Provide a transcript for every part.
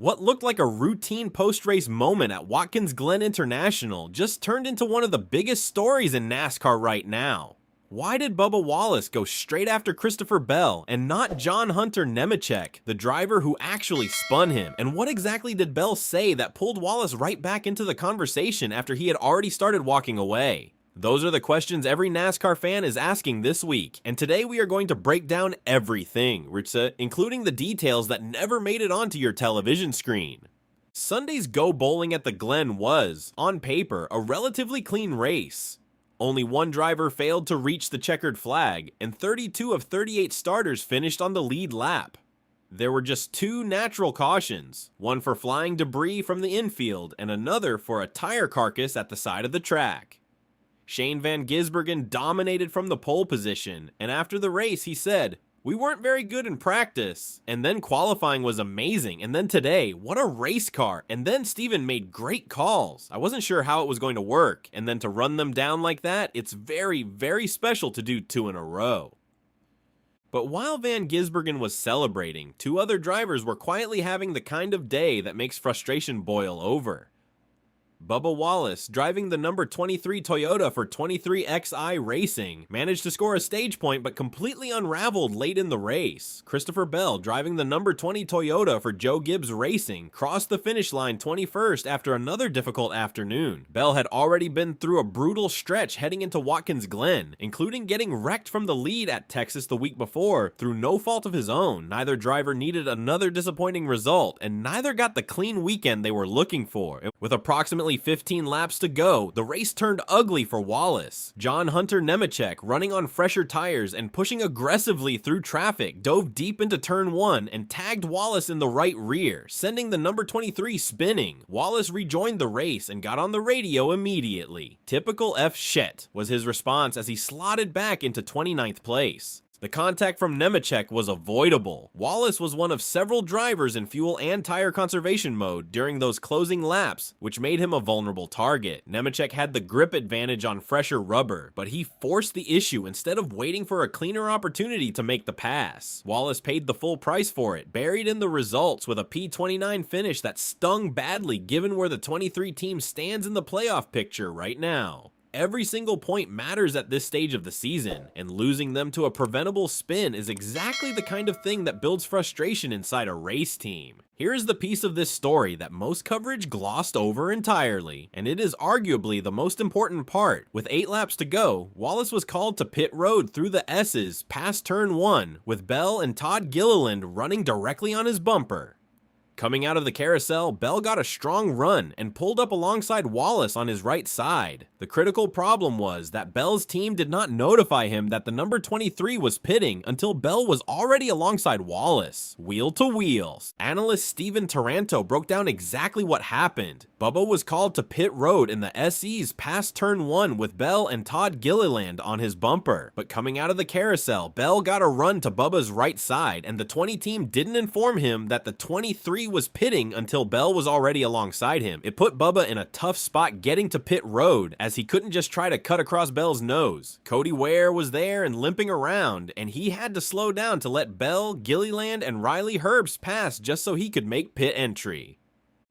What looked like a routine post-race moment at Watkins Glen International just turned into one of the biggest stories in NASCAR right now. Why did Bubba Wallace go straight after Christopher Bell and not John Hunter Nemechek, the driver who actually spun him? And what exactly did Bell say that pulled Wallace right back into the conversation after he had already started walking away? Those are the questions every NASCAR fan is asking this week, and today we are going to break down everything, Ritza, including the details that never made it onto your television screen. Sunday's Go Bowling at the Glen was, on paper, a relatively clean race. Only one driver failed to reach the checkered flag, and 32 of 38 starters finished on the lead lap. There were just two natural cautions, one for flying debris from the infield and another for a tire carcass at the side of the track. Shane Van Gisbergen dominated from the pole position, and after the race he said, "We weren't very good in practice, and then qualifying was amazing, and then today, what a race car, and then Steven made great calls. I wasn't sure how it was going to work, and then to run them down like that, it's very, very special to do two in a row." But while Van Gisbergen was celebrating, two other drivers were quietly having the kind of day that makes frustration boil over. Bubba Wallace, driving the number 23 Toyota for 23XI Racing, managed to score a stage point but completely unraveled late in the race. Christopher Bell, driving the number 20 Toyota for Joe Gibbs Racing, crossed the finish line 21st after another difficult afternoon. Bell had already been through a brutal stretch heading into Watkins Glen, including getting wrecked from the lead at Texas the week before through no fault of his own. Neither driver needed another disappointing result, and neither got the clean weekend they were looking for. With approximately 15 laps to go, the race turned ugly for Wallace. John Hunter Nemechek, running on fresher tires and pushing aggressively through traffic, dove deep into turn 1 and tagged Wallace in the right rear, sending the number 23 spinning. Wallace rejoined the race and got on the radio immediately. "Typical F shit," was his response as he slotted back into 29th place. The contact from Nemechek was avoidable. Wallace was one of several drivers in fuel and tire conservation mode during those closing laps, which made him a vulnerable target. Nemechek had the grip advantage on fresher rubber, but he forced the issue instead of waiting for a cleaner opportunity to make the pass. Wallace paid the full price for it, buried in the results with a P29 finish that stung badly given where the 23 team stands in the playoff picture right now. Every single point matters at this stage of the season, and losing them to a preventable spin is exactly the kind of thing that builds frustration inside a race team. Here is the piece of this story that most coverage glossed over entirely, and it is arguably the most important part. With 8 laps to go, Wallace was called to pit road through the S's past turn 1, with Bell and Todd Gilliland running directly on his bumper. Coming out of the carousel, Bell got a strong run and pulled up alongside Wallace on his right side. The critical problem was that Bell's team did not notify him that the number 23 was pitting until Bell was already alongside Wallace. Wheel to wheel. Analyst Steven Taranto broke down exactly what happened. Bubba was called to pit road in the SE's past turn 1 with Bell and Todd Gilliland on his bumper. But coming out of the carousel, Bell got a run to Bubba's right side, and the 20 team didn't inform him that the 23 was pitting until Bell was already alongside him. It put Bubba in a tough spot getting to pit road, as he couldn't just try to cut across Bell's nose. Cody Ware was there and limping around, and he had to slow down to let Bell, Gilliland, and Riley Herbst pass just so he could make pit entry.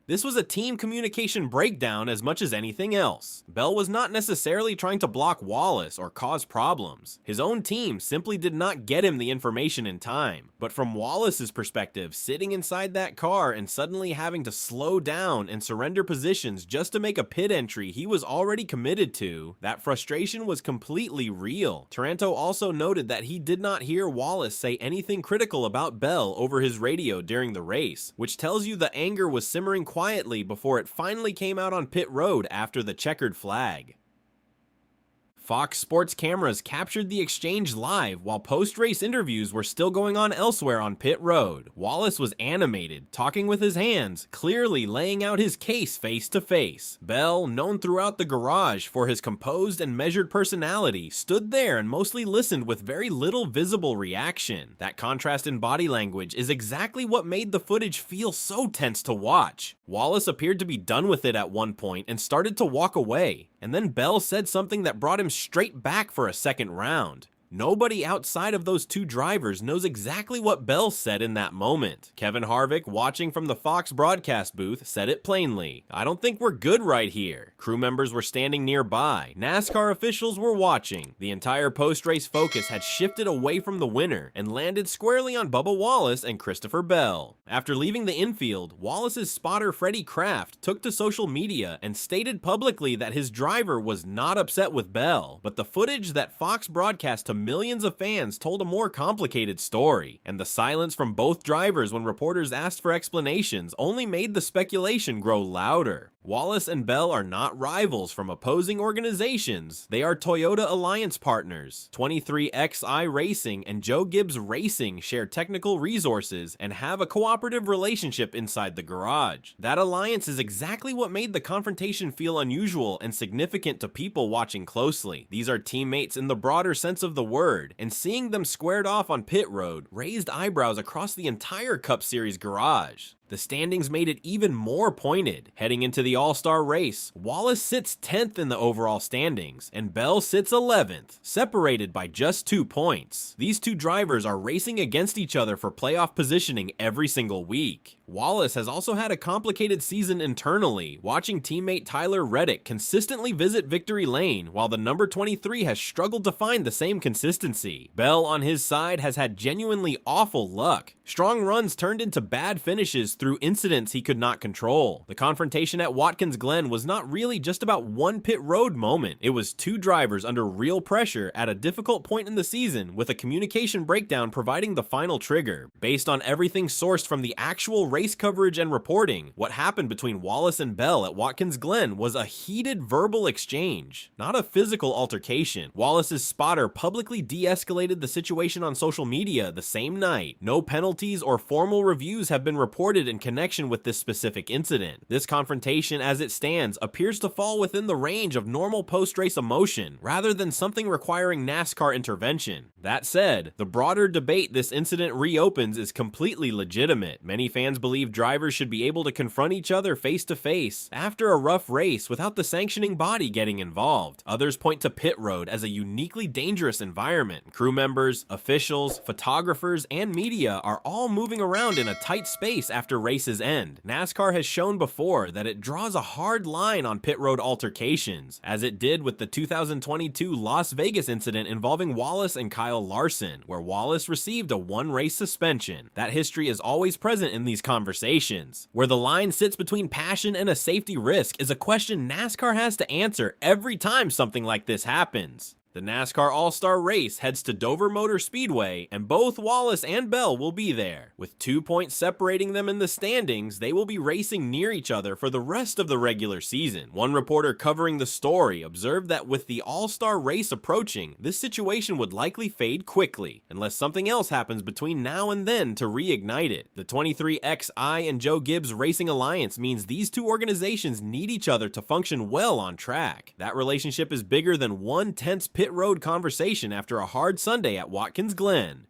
This was a team communication breakdown as much as anything else. Bell was not necessarily trying to block Wallace or cause problems. His own team simply did not get him the information in time. But from Wallace's perspective, sitting inside that car and suddenly having to slow down and surrender positions just to make a pit entry he was already committed to, that frustration was completely real. Taranto also noted that he did not hear Wallace say anything critical about Bell over his radio during the race, which tells you the anger was simmering quietly before it finally came out on pit road after the checkered flag. Fox Sports cameras captured the exchange live while post-race interviews were still going on elsewhere on pit road. Wallace was animated, talking with his hands, clearly laying out his case face to face. Bell, known throughout the garage for his composed and measured personality, stood there and mostly listened with very little visible reaction. That contrast in body language is exactly what made the footage feel so tense to watch. Wallace appeared to be done with it at one point and started to walk away, and then Bell said something that brought him straight back for a second round. Nobody outside of those two drivers knows exactly what Bell said in that moment. Kevin Harvick, watching from the Fox broadcast booth, said it plainly. "I don't think we're good right here." Crew members were standing nearby. NASCAR officials were watching. The entire post-race focus had shifted away from the winner and landed squarely on Bubba Wallace and Christopher Bell. After leaving the infield, Wallace's spotter Freddie Kraft took to social media and stated publicly that his driver was not upset with Bell, but the footage that Fox broadcast to millions of fans told a more complicated story, and the silence from both drivers when reporters asked for explanations only made the speculation grow louder. Wallace and Bell are not rivals from opposing organizations. They are Toyota Alliance partners. 23XI Racing and Joe Gibbs Racing share technical resources and have a cooperative relationship inside the garage. That alliance is exactly what made the confrontation feel unusual and significant to people watching closely. These are teammates in the broader sense of the word, and seeing them squared off on pit road raised eyebrows across the entire Cup Series garage. The standings made it even more pointed. Heading into the All-Star race, Wallace sits 10th in the overall standings, and Bell sits 11th, separated by just 2 points. These two drivers are racing against each other for playoff positioning every single week. Wallace has also had a complicated season internally, watching teammate Tyler Reddick consistently visit victory lane, while the number 23 has struggled to find the same consistency. Bell, on his side, has had genuinely awful luck. Strong runs turned into bad finishes through incidents he could not control. The confrontation at Watkins Glen was not really just about one pit road moment. It was two drivers under real pressure at a difficult point in the season, with a communication breakdown providing the final trigger. Based on everything sourced from the actual race coverage and reporting, what happened between Wallace and Bell at Watkins Glen was a heated verbal exchange, not a physical altercation. Wallace's spotter publicly de-escalated the situation on social media the same night. No penalties or formal reviews have been reported in connection with this specific incident. This confrontation, as it stands, appears to fall within the range of normal post-race emotion, rather than something requiring NASCAR intervention. That said, the broader debate this incident reopens is completely legitimate. Many fans believe drivers should be able to confront each other face to face after a rough race without the sanctioning body getting involved. Others point to pit road as a uniquely dangerous environment. Crew members, officials, photographers, and media are all moving around in a tight space after races end. NASCAR has shown before that it draws a hard line on pit road altercations, as it did with the 2022 Las Vegas incident involving Wallace and Kyle Larson, where Wallace received a one-race suspension. That history is always present in these conversations. Where the line sits between passion and a safety risk is a question NASCAR has to answer every time something like this happens. The NASCAR All-Star Race heads to Dover Motor Speedway, and both Wallace and Bell will be there. With 2 points separating them in the standings, they will be racing near each other for the rest of the regular season. One reporter covering the story observed that with the All-Star Race approaching, this situation would likely fade quickly, unless something else happens between now and then to reignite it. The 23XI and Joe Gibbs Racing Alliance means these two organizations need each other to function well on track. That relationship is bigger than one tense pit road conversation after a hard Sunday at Watkins Glen.